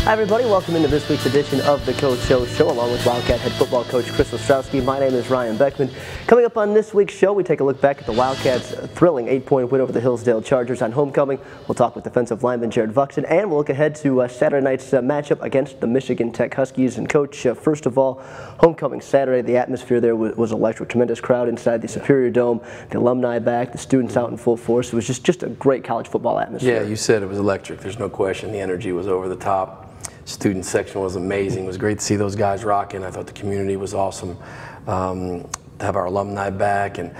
Hi everybody, welcome into this week's edition of the Coach O Show along with Wildcat head football coach Chris Ostrowski. My name is Ryan Beckman. Coming up on this week's show, we take a look back at the Wildcats' thrilling 8-point win over the Hillsdale Chargers on homecoming. We'll talk with defensive lineman Jared Vuxen, and we'll look ahead to Saturday night's matchup against the Michigan Tech Huskies. And Coach, first of all, homecoming Saturday, the atmosphere there was electric. Tremendous crowd inside the Superior Dome, the alumni back, the students out in full force. It was just a great college football atmosphere. Yeah, you said it was electric. There's no question. The energy was over the top. Student section was amazing. It was great to see those guys rocking. I thought the community was awesome. To have our alumni back and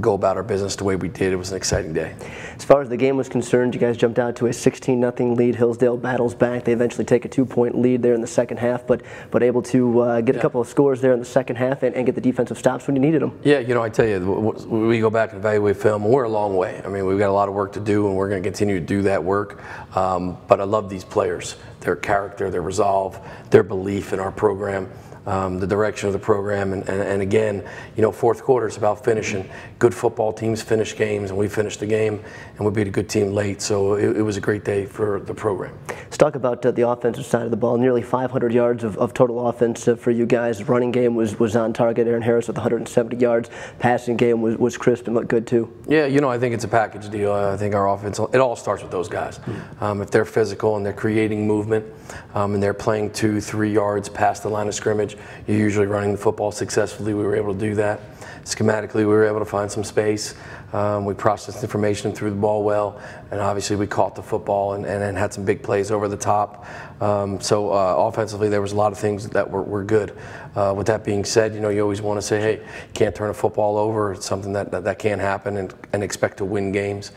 go about our business the way we did, it was an exciting day. As far as the game was concerned, you guys jumped out to a 16-0 lead. Hillsdale battles back. They eventually take a 2-point lead there in the second half, but able to get a couple of scores there in the second half and get the defensive stops when you needed them. Yeah, you know, I tell you, we go back and evaluate film, and we're a long way. I mean, we've got a lot of work to do, and we're going to continue to do that work. But I love these players, their character, their resolve, their belief in our program. The direction of the program, and again, you know, fourth quarter is about finishing. Good football teams finish games, and we finished the game, and we beat a good team late, so it was a great day for the program. Let's talk about the offensive side of the ball. Nearly 500 yards of total offense for you guys. The running game was on target. Aaron Harris with 170 yards. Passing game was crisp and looked good too. Yeah, you know, I think it's a package deal. I think our offense, it all starts with those guys. If they're physical and they're creating movement, and they're playing 2-3 yards past the line of scrimmage, you're usually running the football successfully. We were able to do that. Schematically, we were able to find some space. We processed information and threw the ball well, and obviously we caught the football and had some big plays over the top. So offensively, there was a lot of things that were good. With that being said, you know, you always want to say, hey, you can't turn a football over. It's something that can't happen, and expect to win games.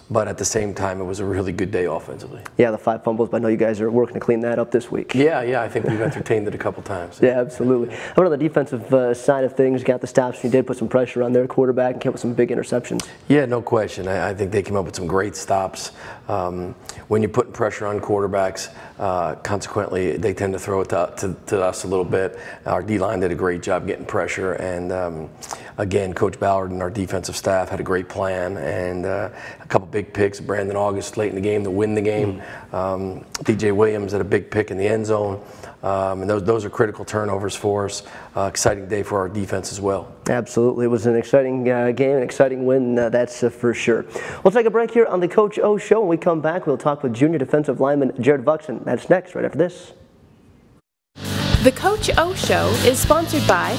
But at the same time, it was a really good day offensively. Yeah, the 5 fumbles, but I know you guys are working to clean that up this week. Yeah, I think we've entertained it a couple times. Yeah, absolutely. How about on the defensive side of things? You got the stops. You did put some pressure on their quarterback and came up with some big interceptions. Yeah, no question. I think they came up with some great stops. When you put pressure on quarterbacks, consequently, they tend to throw it to us a little bit. Our D-line did a great job getting pressure, and again, Coach Ballard and our defensive staff had a great plan, and a couple big picks. Brandon August late in the game to win the game. DJ Williams had a big pick in the end zone. And those are critical turnovers for us. Exciting day for our defense as well. Absolutely. It was an exciting game, an exciting win, that's for sure. We'll take a break here on the Coach O Show. When we come back, we'll talk with junior defensive lineman Jared Vuxen. That's next, right after this. The Coach O Show is sponsored by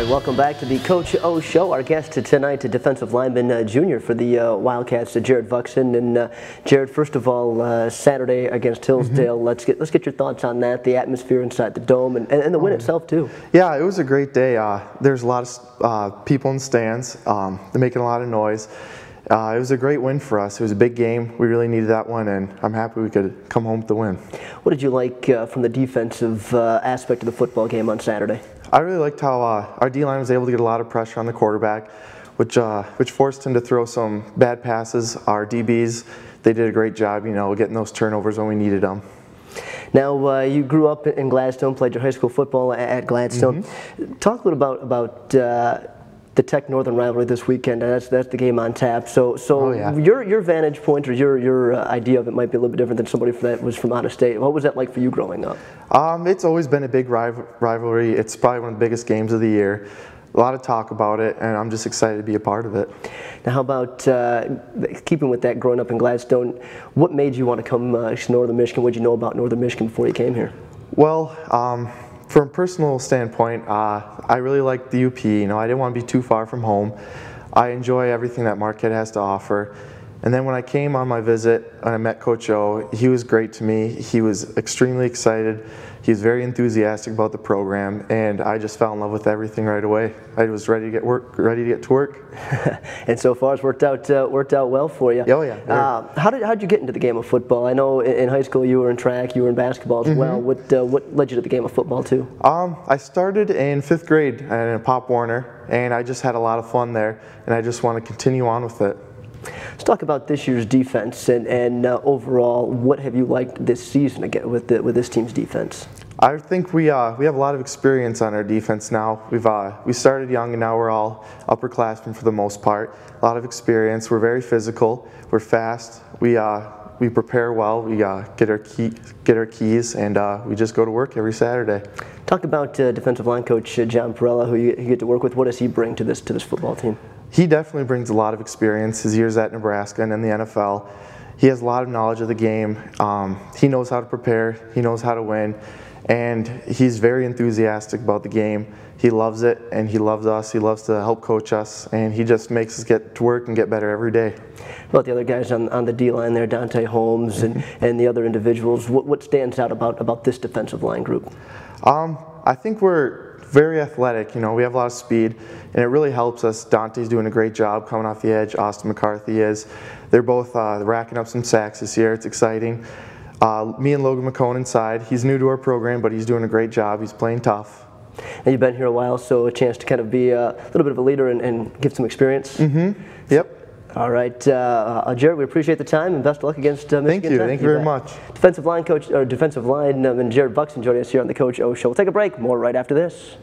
Welcome back to the Coach O Show. Our guest tonight, defensive lineman junior for the Wildcats, Jared Vuxen. And Jared, first of all, Saturday against Hillsdale. Let's get your thoughts on that, the atmosphere inside the dome, and the win itself too. Yeah, it was a great day. There's a lot of people in the stands. They're making a lot of noise. It was a great win for us. It was a big game. We really needed that one, and I'm happy we could come home with the win. What did you like from the defensive aspect of the football game on Saturday? I really liked how our D-line was able to get a lot of pressure on the quarterback, which forced him to throw some bad passes. Our DBs, they did a great job, you know, getting those turnovers when we needed them. Now, you grew up in Gladstone, played your high school football at Gladstone. Talk a little about the Tech Northern rivalry this weekend. That's the game on tap. So your vantage point or your idea of it might be a little bit different than somebody that was from out of state. What was that like for you growing up? It's always been a big rivalry. It's probably one of the biggest games of the year. A lot of talk about it, and I'm just excited to be a part of it. Now, how about keeping with that, growing up in Gladstone, what made you want to come to Northern Michigan? What did you know about Northern Michigan before you came here? Well, from a personal standpoint, I really like the UP. You know, I didn't want to be too far from home. I enjoy everything that Marquette has to offer. And then when I came on my visit and I met Coach O, he was great to me. He was extremely excited. He was very enthusiastic about the program, and I just fell in love with everything right away. I was ready to get to work. And so far, it's worked out well for you. Oh yeah. How did you get into the game of football? I know in high school you were in track, you were in basketball as well. What led you to the game of football too? I started in 5th grade in Pop Warner, and I just had a lot of fun there, and I just want to continue on with it. Let's talk about this year's defense and overall, what have you liked this season again with this team's defense? I think we have a lot of experience on our defense now. We started young and now we're all upperclassmen for the most part. A lot of experience. We're very physical. We're fast. We prepare well. We get our keys and we just go to work every Saturday. Talk about defensive line coach John Perella, who you get to work with. What does he bring to this football team? He definitely brings a lot of experience, his years at Nebraska and in the NFL. He has a lot of knowledge of the game. He knows how to prepare, he knows how to win, and he's very enthusiastic about the game. He loves it, and he loves us. He loves to help coach us, and he just makes us get to work and get better every day. About the other guys on the D-line there, Dante Holmes and the other individuals, what stands out about this defensive line group? I think we're very athletic. You know, we have a lot of speed, and it really helps us. Dante's doing a great job coming off the edge. Austin McCarthy is. They're both racking up some sacks this year. It's exciting. Me and Logan McCone inside. He's new to our program, but he's doing a great job. He's playing tough. And you've been here a while, so a chance to kind of be a little bit of a leader and give some experience. Yep. All right, Jared, we appreciate the time and best of luck against Michigan. Thank you very much. Defensive lineman Jared Buxton joining us here on the Coach O Show. We'll take a break. More right after this.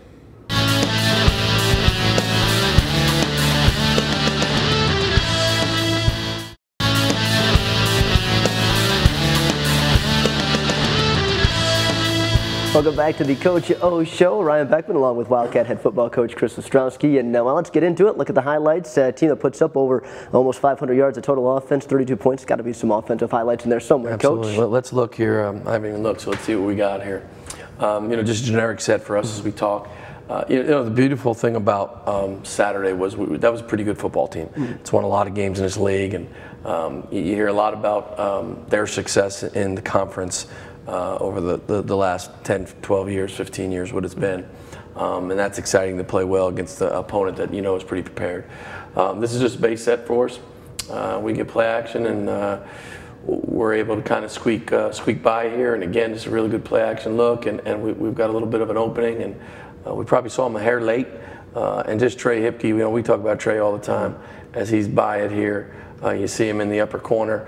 Welcome back to the Coach O Show. Ryan Beckman along with Wildcat head football coach Chris Ostrowski. And well, let's get into it. Look at the highlights. A team that puts up over almost 500 yards of total offense, 32 points. Got to be some offensive highlights in there somewhere, Absolutely. Coach. Let's look here. I haven't even looked, so let's see what we got here. Just a generic set for us as we talk. The beautiful thing about Saturday was that was a pretty good football team. It's won a lot of games in this league, and you hear a lot about their success in the conference over the last 10, 12 years, 15 years, what it's been. And that's exciting to play well against the opponent that you know is pretty prepared. This is just a base set for us. We get play action, and we're able to kind of squeak by here. And again, just a really good play action look, and we've got a little bit of an opening, and we probably saw him a hair late. And just Trey Hipke, we talk about Trey all the time as he's by it here. You see him in the upper corner.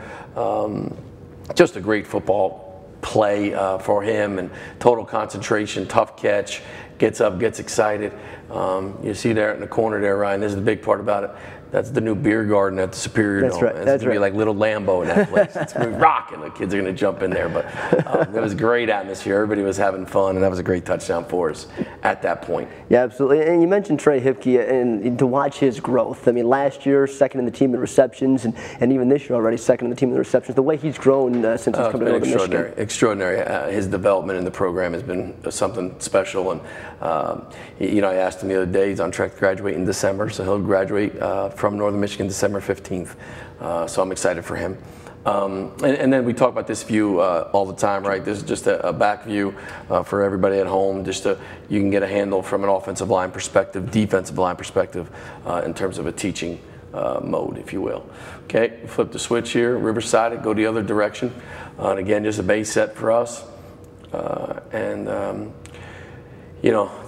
Just a great football play for him, and total concentration, tough catch, gets up, gets excited. You see there in the corner there, Ryan, this is the big part about it. That's the new beer garden at the Superior Dome. Right. It's going to be like little Lambeau in that place. It's going to be rocking. The kids are going to jump in there. But it was a great atmosphere. Everybody was having fun, and that was a great touchdown for us at that point. Yeah, absolutely. And you mentioned Trey Hipke, and to watch his growth. I mean, last year, second in the team in receptions, and even this year already second in the team in the receptions. The way he's grown since he's come to Northern Michigan. Extraordinary. His development in the program has been something special. And, I asked him the other day, he's on track to graduate in December, so he'll graduate from Northern Michigan December 15th. So I'm excited for him. And then we talk about this view all the time, right? This is just a back view for everybody at home, just so you can get a handle from an offensive line perspective, defensive line perspective, in terms of a teaching mode, if you will. Okay, flip the switch here, Riverside, go the other direction. And again, just a base set for us.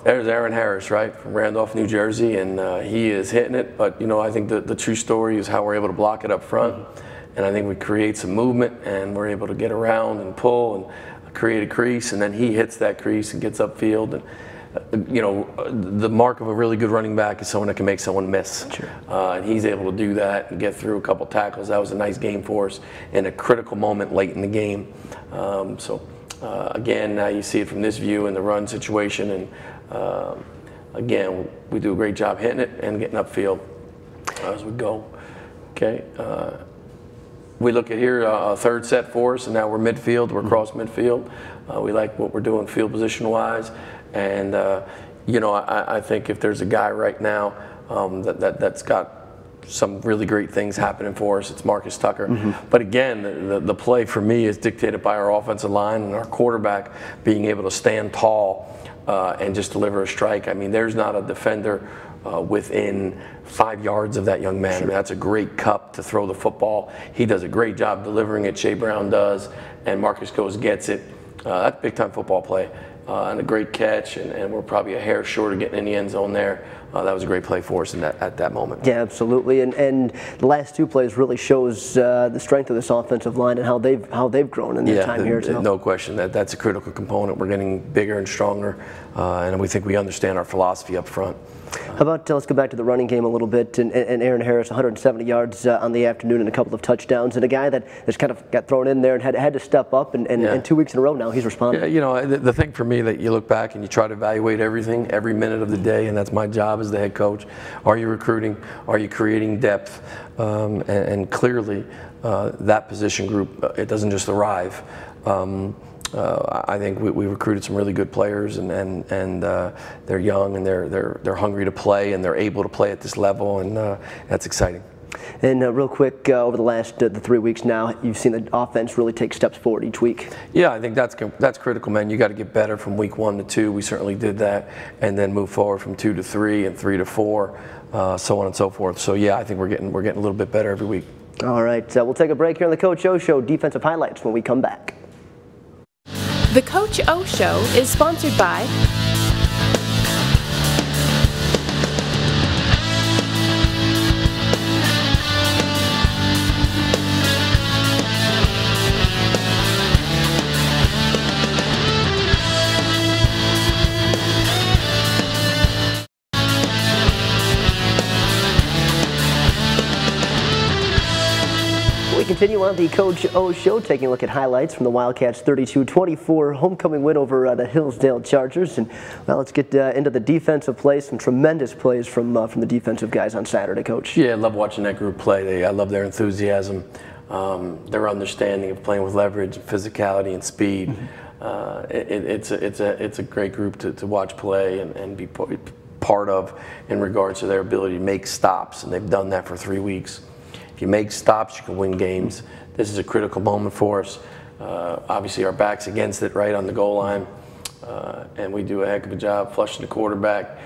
There's Aaron Harris, right, from Randolph, New Jersey, and he is hitting it. But, I think the true story is how we're able to block it up front. And I think we create some movement, and we're able to get around and pull and create a crease, and then he hits that crease and gets upfield. And, the mark of a really good running back is someone that can make someone miss. Sure. And he's able to do that and get through a couple tackles. That was a nice game for us in a critical moment late in the game. Again, now you see it from this view in the run situation, and again, we do a great job hitting it and getting upfield as we go. Okay, we look at here a third set for us, and now we're midfield. We're across midfield. We like what we're doing field position wise, and I think if there's a guy right now that's got some really great things happening for us. It's Marcus Tucker. But again, the play for me is dictated by our offensive line and our quarterback being able to stand tall and just deliver a strike. I mean, there's not a defender within 5 yards of that young man. I mean, that's a great cup to throw the football. He does a great job delivering it. Shea Brown does, and Marcus goes gets it. That's a big-time football play. And a great catch, and we're probably a hair short of getting in the end zone there. That was a great play for us at that moment. Yeah, absolutely. And the last 2 plays really shows the strength of this offensive line and how they've grown in their time here. No question. That's a critical component. We're getting bigger and stronger, and we think we understand our philosophy up front. How about let's go back to the running game a little bit, and Aaron Harris, 170 yards on the afternoon and a couple of touchdowns, and a guy that just kind of got thrown in there and had to step up, and 2 weeks in a row now he's responding. Yeah, you know, the thing for me that you look back and you try to evaluate everything, every minute of the day, and that's my job as the head coach. Are you recruiting? Are you creating depth? And clearly that position group, it doesn't just arrive. I think we recruited some really good players, and they're young and they're hungry to play, and they're able to play at this level, and that's exciting. And real quick, over the last the 3 weeks now, you've seen the offense really take steps forward each week. Yeah, I think that's critical, man. You got to get better from week 1 to 2. We certainly did that, and then move forward from 2 to 3 and 3 to 4, so on and so forth. So yeah, I think we're getting a little bit better every week. All right, we'll take a break here on the Coach O Show. Defensive highlights when we come back. The Coach O Show is sponsored by Continue on the Coach O Show, taking a look at highlights from the Wildcats' 32-24 homecoming win over the Hillsdale Chargers. And well, let's get into the defensive plays. Some tremendous plays from the defensive guys on Saturday, Coach. Yeah, I love watching that group play. I love their enthusiasm, their understanding of playing with leverage, physicality, and speed. It's a great group to watch play and be part of in regards to their ability to make stops, and they've done that for 3 weeks. If you make stops, you can win games. This is a critical moment for us. Obviously, our back's against it right on the goal line, and we do a heck of a job flushing the quarterback,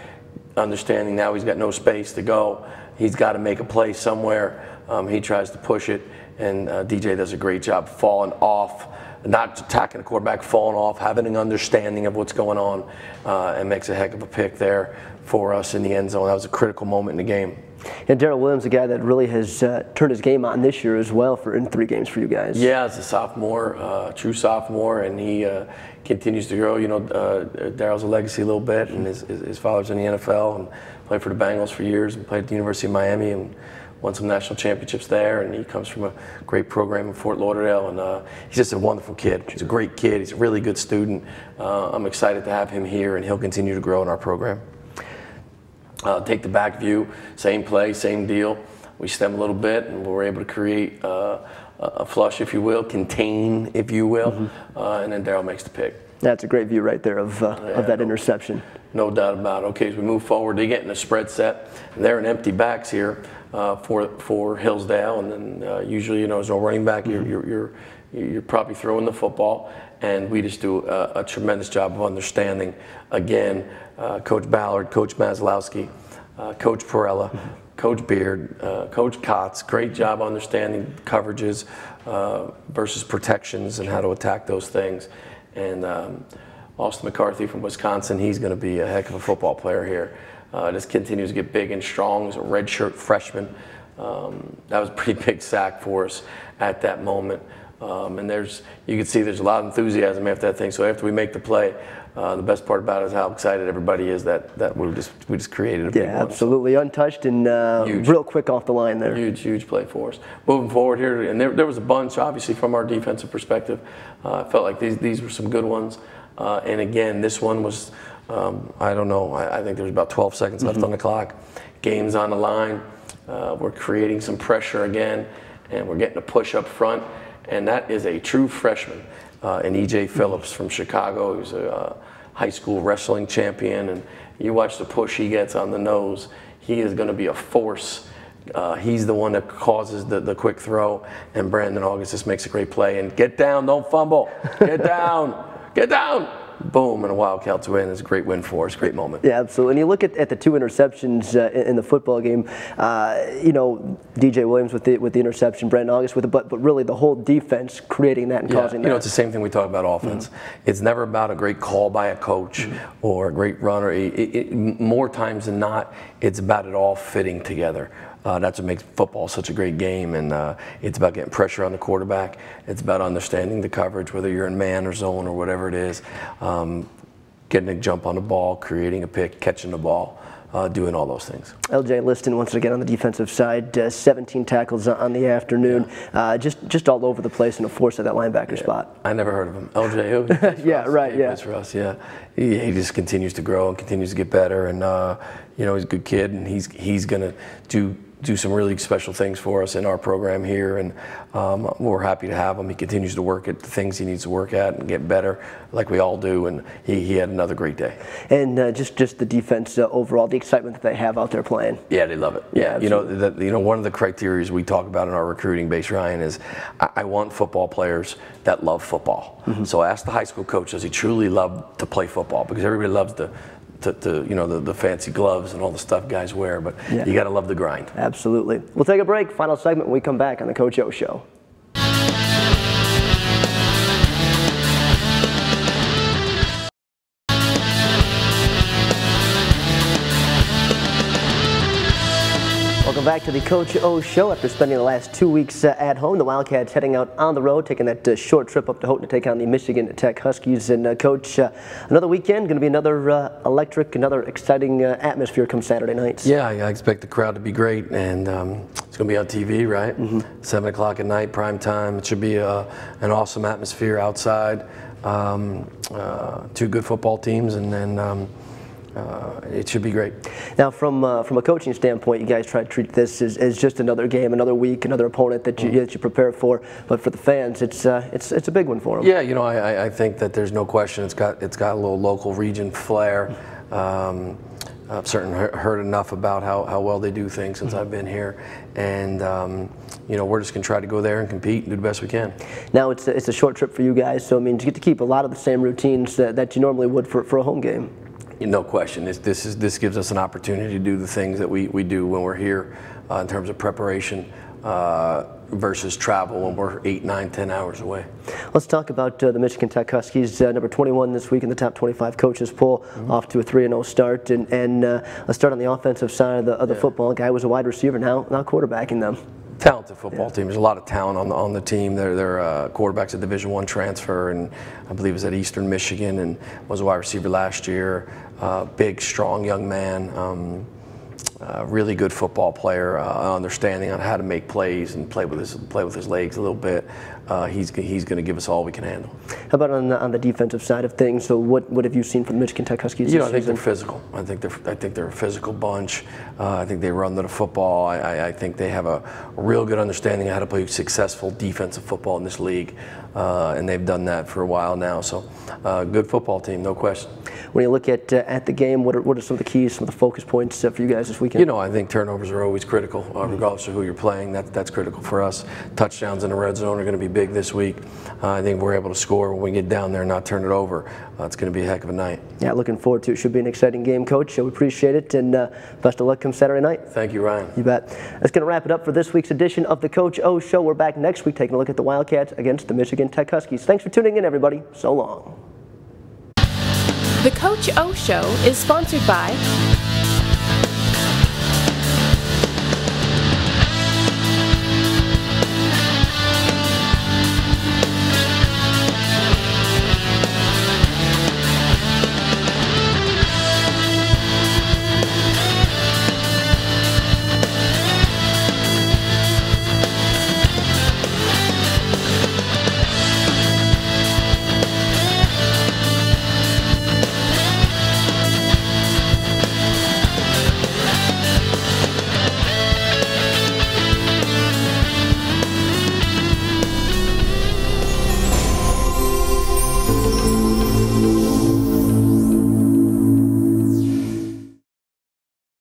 understanding now he's got no space to go. He's got to make a play somewhere. He tries to push it, and DJ does a great job falling off, not attacking the quarterback, falling off, having an understanding of what's going on, and makes a heck of a pick there for us in the end zone. That was a critical moment in the game. And Darrell Williams, a guy that really has turned his game on this year as well in 3 games for you guys. Yeah, as a sophomore, true sophomore, and he continues to grow. You know, Darrell's a legacy a little bit, and his father's in the NFL and played for the Bengals for years and played at the University of Miami and won some national championships there. And he comes from a great program in Fort Lauderdale, and he's just a wonderful kid. He's a great kid. He's a really good student. I'm excited to have him here, and he'll continue to grow in our program. Take the back view, same play, same deal. We stem a little bit, and we're able to create a flush, if you will, contain, if you will, and then Darrell makes the pick. That's a great view right there of that interception. No doubt about it. Okay, as we move forward, they get in a spread set, and they're in empty backs here for Hillsdale, and then usually, you know, as a running back, you're probably throwing the football, and we just do a tremendous job of understanding. Again, Coach Ballard, Coach Maslowski, Coach Perella, Coach Beard, Coach Kotz, great job understanding coverages versus protections and how to attack those things. And Austin McCarthy from Wisconsin, he's going to be a heck of a football player here. Just continues to get big and strong. He's a redshirt freshman. That was a pretty big sack for us at that moment. And you can see there's a lot of enthusiasm after that thing. So after we make the play, the best part about it is how excited everybody is that we just created a big one. Yeah, absolutely. Untouched and real quick off the line there. Huge play for us. Moving forward here, and there was a bunch, obviously, from our defensive perspective. I felt like these were some good ones. And again, this one was, I don't know, I think there's about 12 seconds left on the clock. Game's on the line. We're creating some pressure again, and we're getting a push up front. And that is a true freshman in E.J. Phillips from Chicago. He's a high school wrestling champion, and you watch the push he gets on the nose. He is going to be a force He's the one that causes the quick throw, and Brandon August just makes a great play. And get down, don't fumble. Get down, get down. Boom, and a Wildcats win. It's a great win for us, great moment. Yeah, absolutely. And you look at the 2 interceptions in the football game, you know, DJ Williams with the interception, Brandon August with it, but really the whole defense creating that and causing that. You know, it's the same thing we talk about offense. It's never about a great call by a coach or a great runner. More times than not, it's about it all fitting together. That's what makes football such a great game, and it's about getting pressure on the quarterback. It's about understanding the coverage, whether you're in man or zone or whatever it is, getting a jump on the ball, creating a pick, catching the ball, doing all those things. LJ Liston once again on the defensive side, 17 tackles on the afternoon, just all over the place and a force at that linebacker spot. I never heard of him. LJ, who? Yeah, right, yeah. Plays for us, yeah. He just continues to grow and continues to get better, and you know, he's a good kid, and he's going to do some really special things for us in our program here, and we're happy to have him. He continues to work at the things he needs to work at and get better, like we all do, and he had another great day. And just the defense overall, the excitement that they have out there playing. Yeah, they love it. Yeah, you know, one of the criteria we talk about in our recruiting base, Ryan, is I want football players that love football. So ask the high school coach, does he truly love to play football? Because everybody loves the fancy gloves and all the stuff guys wear, but you got to love the grind. Absolutely. We'll take a break. Final segment when we come back on the Coach O Show. Welcome back to the Coach O Show. After spending the last 2 weeks at home, the Wildcats heading out on the road, taking that short trip up to Houghton to take on the Michigan Tech Huskies. And Coach, another weekend, going to be another electric, another exciting atmosphere come Saturday nights. Yeah, I expect the crowd to be great, and it's going to be on TV, right? 7 o'clock at night, prime time. It should be an awesome atmosphere outside. 2 good football teams, and then it should be great. Now, from a coaching standpoint, you guys try to treat this as just another game, another week, another opponent that you prepare for. But for the fans, it's a big one for them. Yeah, you know, I think that there's no question. It's got a little local region flair. I've certainly heard enough about how well they do things since I've been here, and you know, we're just going to try to go there and compete and do the best we can. Now, it's a short trip for you guys, so I mean, you get to keep a lot of the same routines that you normally would for a home game. No question. This gives us an opportunity to do the things that we do when we're here in terms of preparation versus travel when we're 8, 9, 10 hours away. Let's talk about the Michigan Tech Huskies, number 21 this week in the top 25 coaches poll, off to a 3-0 start. And let's start on the offensive side of the football. Guy was a wide receiver, now quarterbacking them. Talented football team. There's a lot of talent on the team. Their quarterback's a Division I transfer, and I believe is at Eastern Michigan, and was a wide receiver last year. Big, strong young man. Really good football player, understanding on how to make plays and play with his legs a little bit. He's going to give us all we can handle. How about on the defensive side of things? So what have you seen from the Michigan Tech Huskies? You know, I think they're physical. I think they're a physical bunch. I think they run to the football. I think they have a real good understanding of how to play successful defensive football in this league, and they've done that for a while now. So, good football team, no question. When you look at the game, what are some of the keys, some of the focus points for you guys this weekend? You know, I think turnovers are always critical, regardless of who you're playing. That's critical for us. Touchdowns in the red zone are going to be big this week. I think we're able to score when we get down there and not turn it over. It's going to be a heck of a night. Yeah, looking forward to it. Should be an exciting game, Coach. We appreciate it, and best of luck come Saturday night. Thank you, Ryan. You bet. That's going to wrap it up for this week's edition of the Coach O Show. We're back next week taking a look at the Wildcats against the Michigan Tech Huskies. Thanks for tuning in, everybody. So long. The Coach O Show is sponsored by